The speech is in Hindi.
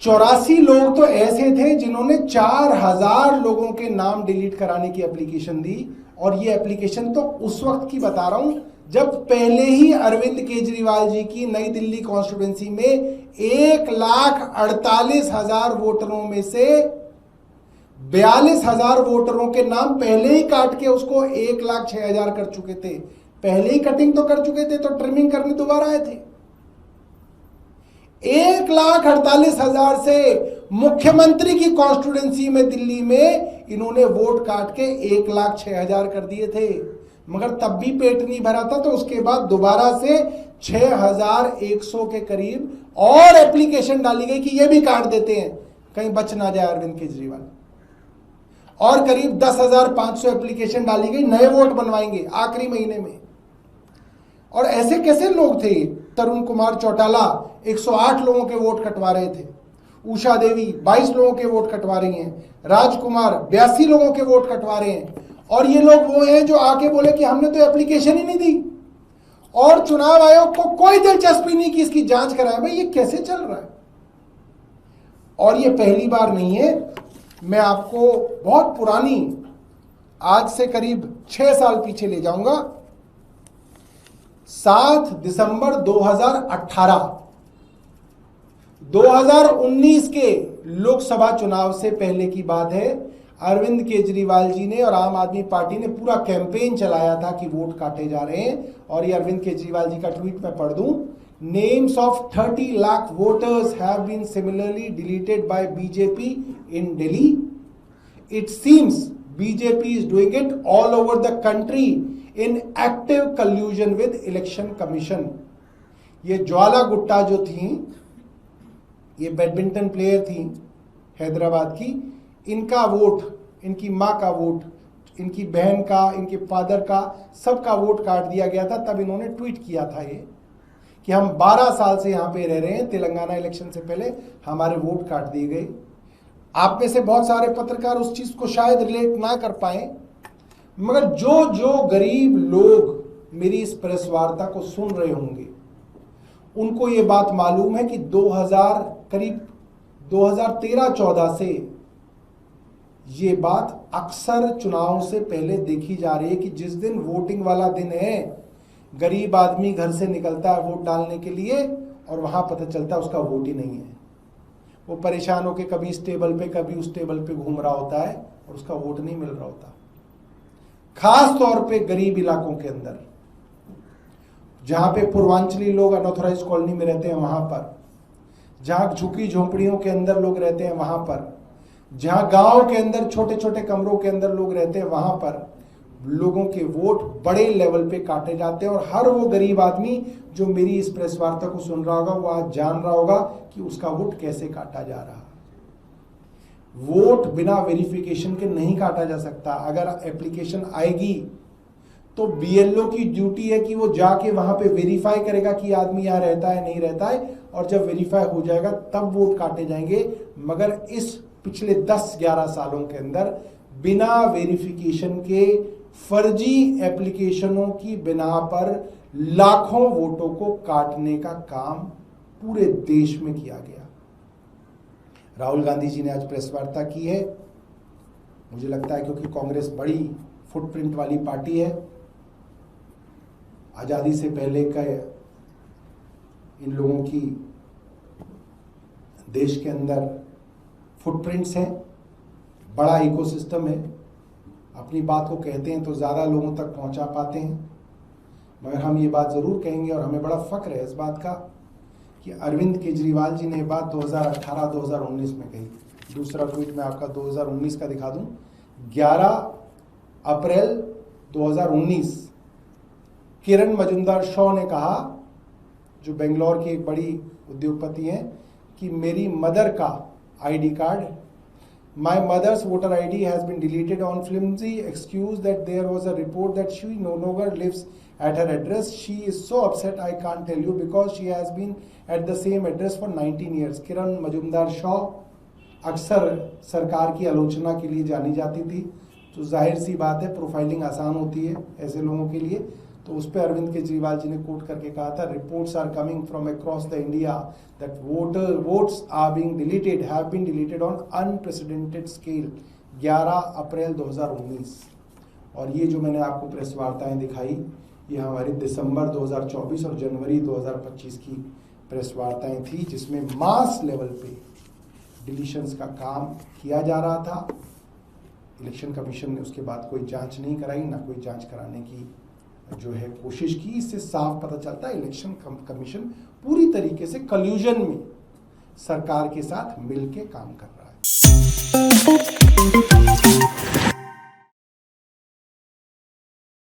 84 लोग तो ऐसे थे जिन्होंने 4000 लोगों के नाम डिलीट कराने की एप्लीकेशन दी। और ये एप्लीकेशन तो उस वक्त की बता रहा हूं जब पहले ही अरविंद केजरीवाल जी की नई दिल्ली कॉन्स्टिट्यूएंसी में 1,48,000 वोटरों में से 42,000 वोटरों के नाम पहले ही काट के उसको 1,06,000 कर चुके थे। पहले ही कटिंग तो कर चुके थे, तो ट्रिमिंग करने दोबारा आए थे। 1,48,000 से मुख्यमंत्री की कॉन्स्टिट्यूएंसी में दिल्ली में इन्होंने वोट काट के 1,06,000 कर दिए थे। मगर तब भी पेट नहीं भरा था, तो उसके बाद दोबारा से 6,100 के करीब और एप्लीकेशन डाली गई कि ये भी काट देते हैं, कहीं बच ना जाए अरविंद केजरीवाल। और करीब 10,500 एप्लीकेशन डाली गई, नए वोट बनवाएंगे आखिरी महीने में। और ऐसे कैसे लोग थे? तरुण कुमार चौटाला 108 लोगों के वोट कटवा रहे थे, उषा देवी 22 लोगों के वोट कटवा रही हैं, राजकुमार 82 लोगों के वोट कटवा रहे हैं। और ये लोग वो हैं जो आके बोले कि हमने तो एप्लीकेशन ही नहीं दी और चुनाव आयोग को कोई दिलचस्पी नहीं कि इसकी जांच कराए। भाई ये कैसे चल रहा है? और ये पहली बार नहीं है। मैं आपको बहुत पुरानी, आज से करीब 6 साल पीछे ले जाऊंगा। 7 दिसंबर 2019 के लोकसभा चुनाव से पहले की बात है। अरविंद केजरीवाल जी ने और आम आदमी पार्टी ने पूरा कैंपेन चलाया था कि वोट काटे जा रहे हैं। और ये अरविंद केजरीवाल जी का ट्वीट मैं पढ़ दूं। Names of 30 lakh voters have been similarly deleted by BJP in Delhi. It seems BJP is doing it all over the country in active collusion with election commission. ये ज्वाला गुट्टा जो थी, ये बैडमिंटन प्लेयर थी हैदराबाद की, इनका वोट, इनकी माँ का वोट, इनकी बहन का, इनके फादर का, सबका वोट काट दिया गया था। तब इन्होंने ट्वीट किया था ये कि हम 12 साल से यहां पे रह रहे हैं, तेलंगाना इलेक्शन से पहले हमारे वोट काट दिए गए। आप में से बहुत सारे पत्रकार उस चीज को शायद रिलेट ना कर पाए, मगर जो जो गरीब लोग मेरी इस प्रेस वार्ता को सुन रहे होंगे उनको ये बात मालूम है कि 2013-14 से ये बात अक्सर चुनाव से पहले देखी जा रही है कि जिस दिन वोटिंग वाला दिन है, गरीब आदमी घर से निकलता है वोट डालने के लिए और वहां पता चलता है उसका वोट ही नहीं है। वो परेशान होकर कभी इस टेबल पे कभी उस टेबल पे घूम रहा होता है और उसका वोट नहीं मिल रहा होता। खास तौर पे गरीब इलाकों के अंदर, जहां पे पूर्वांचली लोग अनऑथराइज्ड कॉलोनी में रहते हैं वहां पर, जहां झुकी झोंपड़ियों के अंदर लोग रहते हैं वहां पर, जहां गांव के अंदर छोटे छोटे कमरों के अंदर लोग रहते हैं वहां पर लोगों के वोट बड़े लेवल पे काटे जाते हैं। और हर वो गरीब आदमी जो मेरी इस प्रेस वार्ता को सुन रहा होगा वो आज जान रहा होगा कि उसका वोट कैसे काटा जा रहा है। वोट बिना वेरिफिकेशन के नहीं काटा जा सकता। अगर एप्लीकेशन आएगी तो बीएलओ की ड्यूटी है कि वो जाके वहां पे वेरीफाई करेगा कि आदमी यहाँ रहता है नहीं रहता है, और जब वेरीफाई हो जाएगा तब वोट काटे जाएंगे। मगर इस पिछले 10-11 सालों के अंदर बिना वेरिफिकेशन के फर्जी एप्लीकेशनों की बिना पर लाखों वोटों को काटने का काम पूरे देश में किया गया। राहुल गांधी जी ने आज प्रेस वार्ता की है, मुझे लगता है क्योंकि कांग्रेस बड़ी फुटप्रिंट वाली पार्टी है, आजादी से पहले का इन लोगों की देश के अंदर फुटप्रिंट्स हैं, बड़ा इकोसिस्टम है, अपनी बात को कहते हैं तो ज़्यादा लोगों तक पहुंचा पाते हैं। मगर हम ये बात ज़रूर कहेंगे और हमें बड़ा फ़ख्र है इस बात का कि अरविंद केजरीवाल जी ने ये बात 2018-2019 में कही। दूसरा ट्वीट मैं आपका 2019 का दिखा दूं। 11 अप्रैल 2019 किरण मजुमदार शॉ ने कहा, जो बेंगलोर की एक बड़ी उद्योगपति हैं, कि मेरी मदर का ID card, my mother's voter ID has been deleted on flimsy excuse that there was a report that she no longer lives at her address. She is so upset I can't tell you because she has been at the same address for 19 years. किरण मजुमदार शॉ अक्सर सरकार की आलोचना के लिए जानी जाती थी, तो जाहिर सी बात है प्रोफाइलिंग आसान होती है ऐसे लोगों के लिए। तो उस पर अरविंद केजरीवाल जी ने कोट करके कहा था, reports are coming from across the India that votes are being deleted have been deleted on unprecedented scale 11 April 2019। और ये जो मैंने आपको प्रेस वार्ताएं दिखाई, ये हमारी दिसंबर 2024 और जनवरी 2025 की प्रेस वार्ताएं थी, जिसमें मास लेवल पे डिलीशंस का काम किया जा रहा था। इलेक्शन कमीशन ने उसके बाद कोई जांच नहीं कराई, ना कोई जांच कराने की जो है कोशिश की। इससे साफ पता चलता है इलेक्शन कमीशन पूरी तरीके से कल्यूजन में सरकार के साथ मिलके काम कर रहा है।